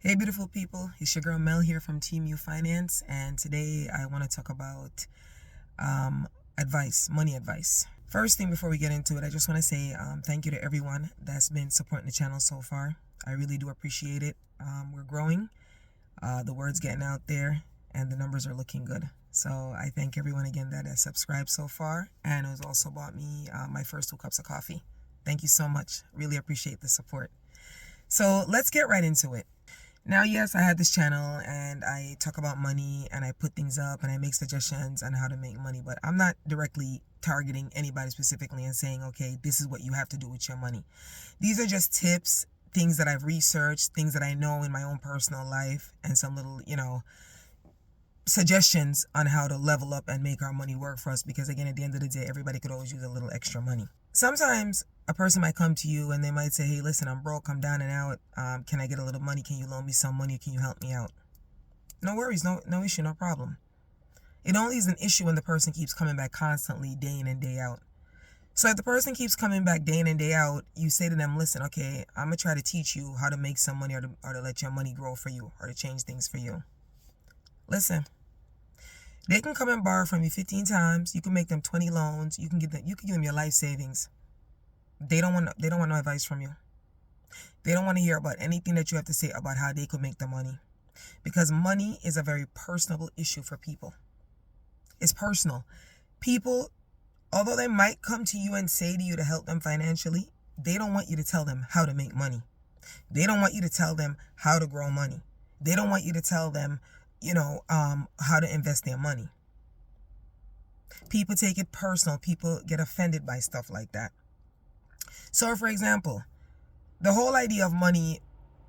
Hey beautiful people, it's your girl Mel here from Team U Finance, and today I want to talk about money advice. First thing before we get into it, I just want to say thank you to everyone that's been supporting the channel so far. I really do appreciate it. We're growing, the word's getting out there, and the numbers are looking good. So I thank everyone again that has subscribed so far and has also bought me my first 2 cups of coffee. Thank you so much. Really appreciate the support. So let's get right into it. Now, yes, I had this channel and I talk about money and I put things up and I make suggestions on how to make money, but I'm not directly targeting anybody specifically and saying, okay, this is what you have to do with your money. These are just tips, things that I've researched, things that I know in my own personal life, and some little, suggestions on how to level up and make our money work for us, because again, at the end of the day, everybody could always use a little extra money. Sometimes a person might come to you and they might say, hey, listen, I'm broke, I'm down and out, can I get a little money? Can you loan me some money? Can you help me out? No worries, no issue, no problem. It only is an issue when the person keeps coming back constantly, day in and day out. So if the person keeps coming back day in and day out, you say to them, listen, okay, I'm going to try to teach you how to make some money, or to let your money grow for you, or to change things for you. Listen, they can come and borrow from you 15 times. You can make them 20 loans. You can give them your life savings. They don't want no advice from you. They don't want to hear about anything that you have to say about how they could make the money. Because money is a very personal issue for people. It's personal. People, although they might come to you and say to you to help them financially, they don't want you to tell them how to make money. They don't want you to tell them how to grow money. They don't want you to tell them, how to invest their money. People take it personal. People get offended by stuff like that. So, for example, the whole idea of money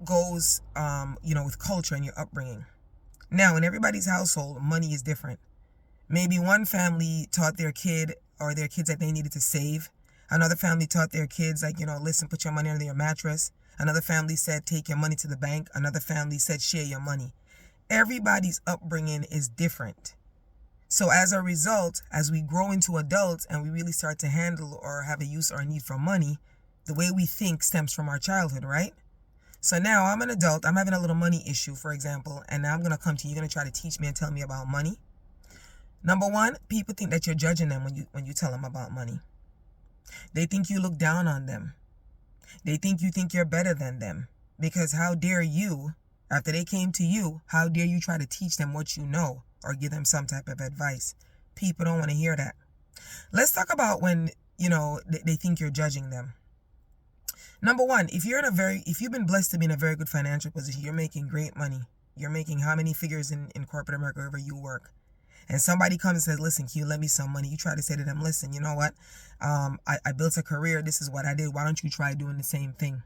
goes, with culture and your upbringing. Now, in everybody's household, money is different. Maybe one family taught their kid or their kids that they needed to save. Another family taught their kids, listen, put your money under your mattress. Another family said, take your money to the bank. Another family said, share your money. Everybody's upbringing is different. So as a result, as we grow into adults and we really start to handle or have a use or a need for money, the way we think stems from our childhood, right? So now I'm an adult, I'm having a little money issue, for example, and now I'm going to come to you, you're going to try to teach me and tell me about money. Number one, people think that you're judging them when you tell them about money. They think you look down on them. They think you think you're better than them. Because how dare you, after they came to you, how dare you try to teach them what you know or give them some type of advice? People don't want to hear that. Let's talk about when, they think you're judging them. Number one, if you've been blessed to be in a very good financial position, you're making great money. You're making how many figures in corporate America wherever you work. And somebody comes and says, listen, can you lend me some money? You try to say to them, listen, you know what? I built a career. This is what I did. Why don't you try doing the same thing?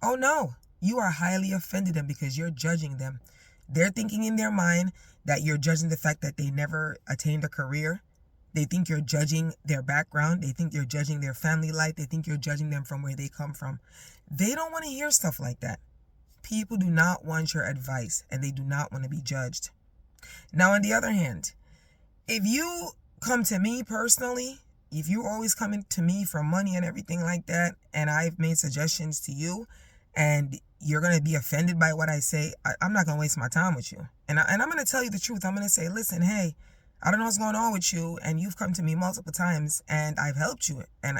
Oh, no. You are highly offended them because you're judging them. They're thinking in their mind that you're judging the fact that they never attained a career. They think you're judging their background. They think you're judging their family life. They think you're judging them from where they come from. They don't want to hear stuff like that. People do not want your advice and they do not want to be judged. Now, on the other hand, if you come to me personally, if you're always coming to me for money and everything like that, and I've made suggestions to you, and you're going to be offended by what I say, I'm not going to waste my time with you. And I'm going to tell you the truth. I'm going to say, listen, hey, I don't know what's going on with you, and you've come to me multiple times, and I've helped you, and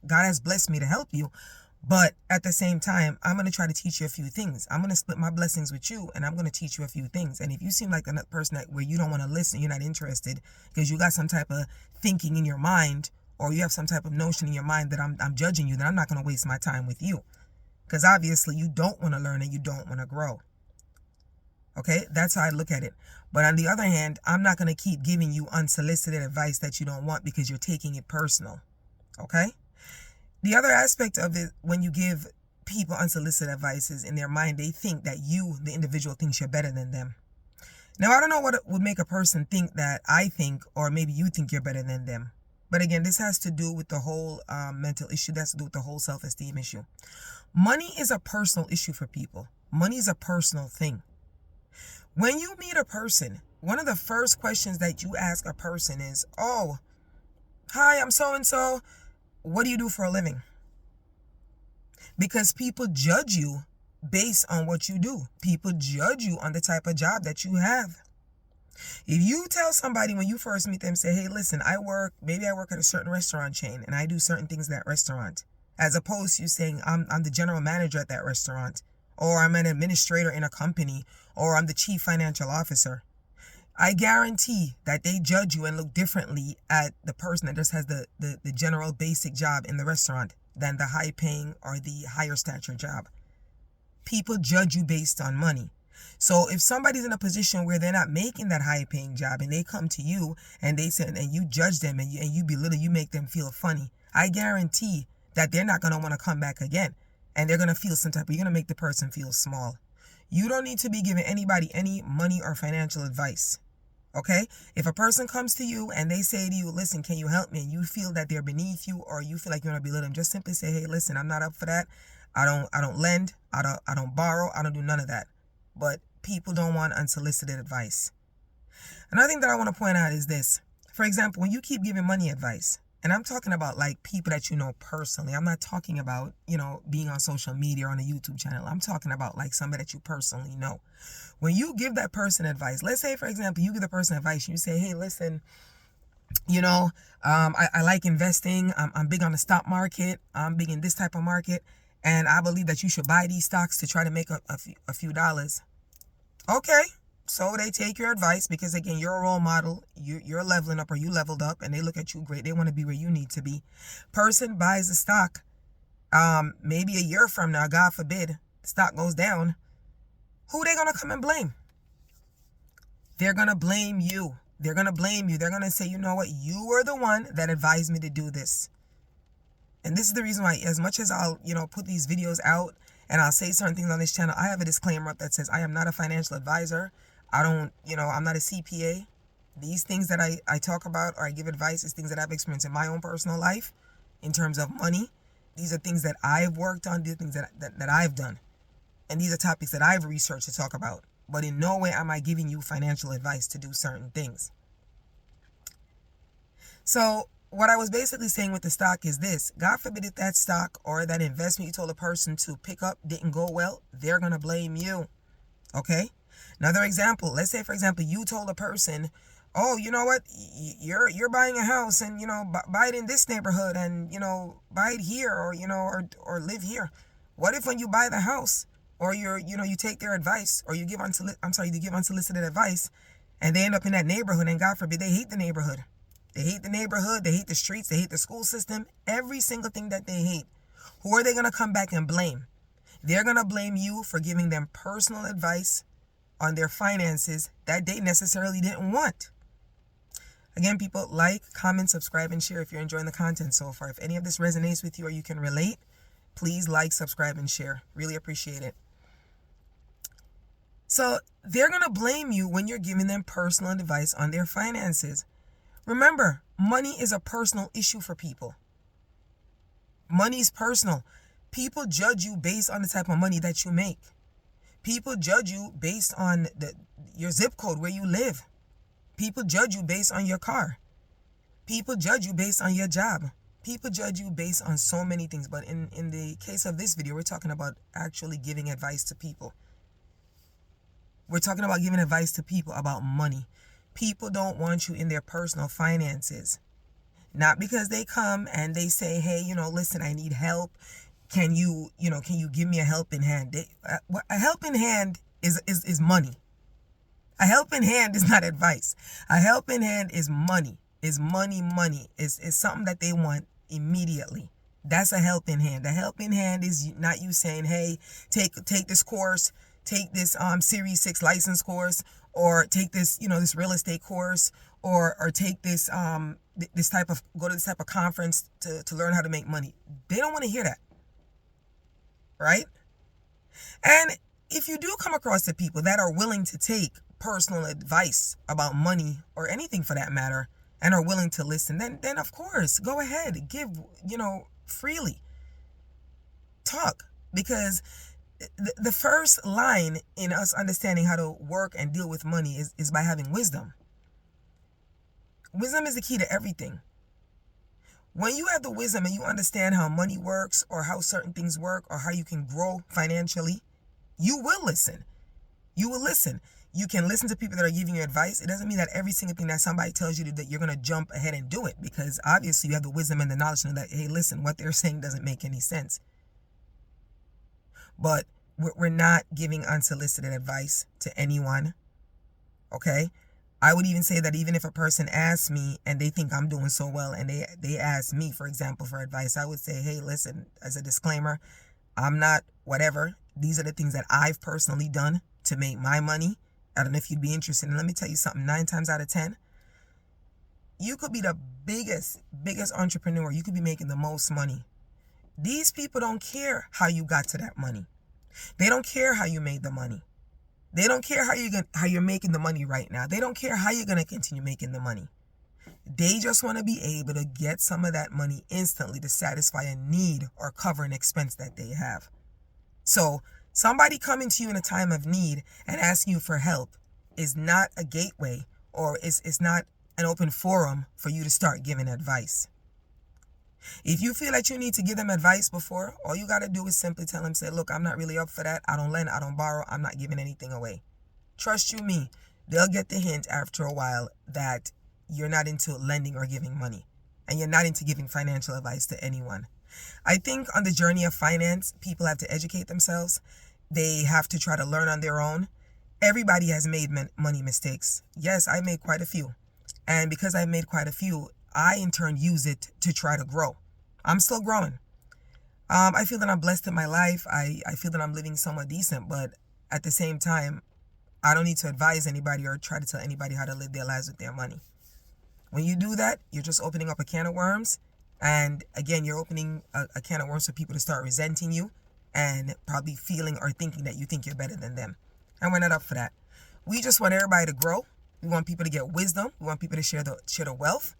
God has blessed me to help you. But at the same time, I'm going to try to teach you a few things. I'm going to split my blessings with you, and I'm going to teach you a few things. And if you seem like the person where you don't want to listen, you're not interested because you got some type of thinking in your mind, or you have some type of notion in your mind that I'm judging you, then I'm not going to waste my time with you. Because obviously you don't want to learn and you don't want to grow. Okay, that's how I look at it. But on the other hand, I'm not going to keep giving you unsolicited advice that you don't want because you're taking it personal. Okay? The other aspect of it, when you give people unsolicited advice, is in their mind, they think that you, the individual, thinks you're better than them. Now, I don't know what would make a person think that I think, or maybe you think you're better than them. But again, this has to do with the whole mental issue. That's to do with the whole self-esteem issue. Money is a personal issue for people. Money is a personal thing. When you meet a person, one of the first questions that you ask a person is, oh, hi, I'm so-and-so. What do you do for a living? Because people judge you based on what you do. People judge you on the type of job that you have. If you tell somebody when you first meet them, say, hey, listen, maybe I work at a certain restaurant chain and I do certain things at that restaurant, as opposed to you saying, I'm the general manager at that restaurant, or I'm an administrator in a company, or I'm the chief financial officer. I guarantee that they judge you and look differently at the person that just has the general basic job in the restaurant than the high paying or the higher stature job. People judge you based on money. So if somebody's in a position where they're not making that high paying job and they come to you and they say, and you judge them and you belittle, you make them feel funny, I guarantee that they're not going to want to come back again. And they're going to feel some type, you're going to make the person feel small. You don't need to be giving anybody any money or financial advice. Okay? If a person comes to you and they say to you, listen, can you help me? And you feel that they're beneath you or you feel like you're going to belittle them, just simply say, hey, listen, I'm not up for that. I don't lend. I don't borrow. I don't do none of that. But people don't want unsolicited advice. Another thing that I want to point out is this. For example, when you keep giving money advice, and I'm talking about like people that you know personally. I'm not talking about, being on social media or on a YouTube channel. I'm talking about like somebody that you personally know. When you give that person advice, let's say, for example, you give the person advice and you say, hey, listen, I like investing. I'm big on the stock market. I'm big in this type of market. And I believe that you should buy these stocks to try to make a few dollars. Okay. So they take your advice because, again, you're a role model. You're leveling up or you leveled up and they look at you great. They want to be where you need to be. Person buys the stock. Maybe a year from now, God forbid, the stock goes down. Who they going to come and blame? They're going to blame you. They're going to blame you. They're going to say, you know what? You were the one that advised me to do this. And this is the reason why, as much as I'll, put these videos out and I'll say certain things on this channel, I have a disclaimer up that says I am not a financial advisor. I'm not a CPA. These things that I talk about or I give advice is things that I've experienced in my own personal life in terms of money. These are things that I've worked on, these are things that I've done. And these are topics that I've researched to talk about. But in no way am I giving you financial advice to do certain things. So what I was basically saying with the stock is this. God forbid if that stock or that investment you told a person to pick up didn't go well, they're going to blame you. Okay? Another example. Let's say, for example, you told a person, oh, you know what? You're buying a house and, buy it in this neighborhood and, buy it here or, or live here. What if when you buy the house or you take their advice or you give unsolicited advice and they end up in that neighborhood and God forbid they hate the neighborhood. They hate the neighborhood, they hate the streets, they hate the school system, every single thing that they hate. Who are they going to come back and blame? They're going to blame you for giving them personal advice on their finances that they necessarily didn't want. Again, people, like, comment, subscribe, and share if you're enjoying the content so far. If any of this resonates with you or you can relate, please like, subscribe, and share. Really appreciate it. So they're going to blame you when you're giving them personal advice on their finances. Remember, money is a personal issue for people. Money is personal. People judge you based on the type of money that you make. People judge you based on your zip code, where you live. People judge you based on your car. People judge you based on your job. People judge you based on so many things. But in the case of this video, we're talking about actually giving advice to people. We're talking about giving advice to people about money. People don't want you in their personal finances. Not because they come and they say, hey, listen, I need help. Can you give me a helping hand? A helping hand is money. A helping hand is not advice. A helping hand is money. Is money. Is something that they want immediately. That's a helping hand. A helping hand is not you saying, hey, take this course, take this Series 6 license course, or take this, this real estate course, or take this go to this type of conference to learn how to make money. They don't want to hear that. Right? And if you do come across the people that are willing to take personal advice about money or anything for that matter and are willing to listen, then of course, go ahead, give, freely. Talk, because the first line in us understanding how to work and deal with money is by having wisdom. Wisdom is the key to everything. When you have the wisdom and you understand how money works or how certain things work or how you can grow financially, You will listen. You will listen. You can listen to people that are giving you advice. It doesn't mean that every single thing that somebody tells you that you're going to jump ahead and do it, because obviously you have the wisdom and the knowledge to know that, hey, listen, what they're saying doesn't make any sense. But we're not giving unsolicited advice to anyone, okay? I would even say that even if a person asks me and they think I'm doing so well and they ask me, for example, for advice, I would say, hey, listen, as a disclaimer, I'm not whatever. These are the things that I've personally done to make my money. I don't know if you'd be interested. And let me tell you something, 9 times out of 10, you could be the biggest entrepreneur. You could be making the most money. These people don't care how you got to that money. They don't care how you made the money. They don't care how you're making the money right now. They don't care how you're going to continue making the money. They just want to be able to get some of that money instantly to satisfy a need or cover an expense that they have. So somebody coming to you in a time of need and asking you for help is not a gateway, or it's not an open forum for you to start giving advice. If you feel that you need to give them advice before, all you got to do is simply tell them, say, look, I'm not really up for that. I don't lend, I don't borrow, I'm not giving anything away. Trust you me, they'll get the hint after a while that you're not into lending or giving money, and you're not into giving financial advice to anyone. I think on the journey of finance, people have to educate themselves. They have to try to learn on their own. Everybody has made money mistakes. Yes, I made quite a few. And because I've made quite a few, I in turn use it to try to grow. I'm still growing. I feel that I'm blessed in my life. I feel that I'm living somewhat decent, but at the same time, I don't need to advise anybody or try to tell anybody how to live their lives with their money. When you do that, you're just opening up a can of worms. And again, you're opening a can of worms for people to start resenting you and probably feeling or thinking that you think you're better than them. And we're not up for that. We just want everybody to grow. We want people to get wisdom. We want people to share the wealth.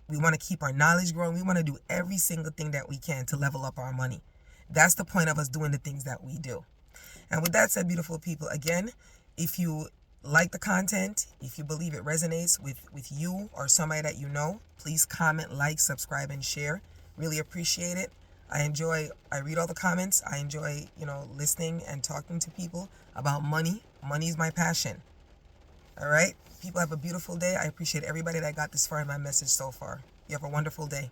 We want to keep our knowledge growing. We want to do every single thing that we can to level up our money. That's the point of us doing the things that we do. And with that said, beautiful people, again, if you like the content, if you believe it resonates with you or somebody that you know, please comment, like, subscribe, and share. Really appreciate it. I read all the comments. I enjoy, listening and talking to people about money. Money is my passion. All right? People have a beautiful day. I appreciate everybody that got this far in my message so far. You have a wonderful day.